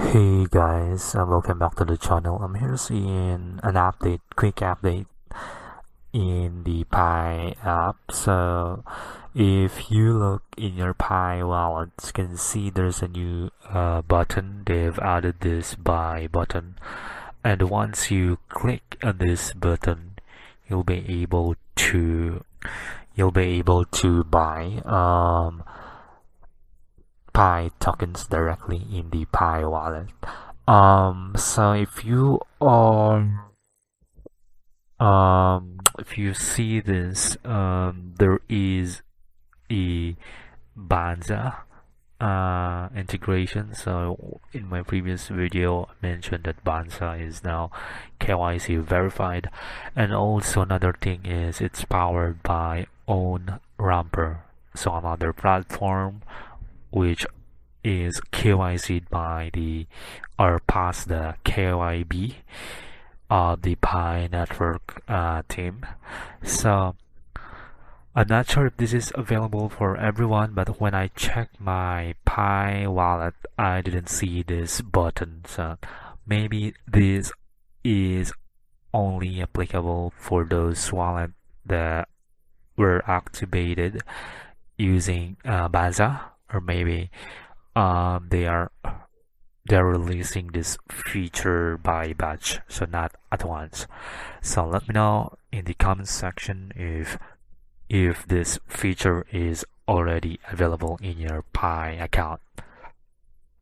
Hey guys, welcome back to the channel. I'm here seeing an quick update in the Pi app. So, if you look in your Pi wallet, you can see there's a new button. They've added this buy button, and once you click on this button, you'll be able to buy Pi tokens directly in the Pi wallet. So if you see this, there is a Banxa integration. So in my previous video, I mentioned that Banxa is now KYC verified, and also another thing is it's powered by Onramper, so another platform which is KYC'd by or past the KYB of the Pi network team. So I'm not sure if this is available for everyone, but when I checked my Pi wallet, I didn't see this button. So maybe this is only applicable for those wallets that were activated using Banxa, or maybe they're releasing this feature by batch, so not at once. So let me know in the comment section if this feature is already available in your Pi account.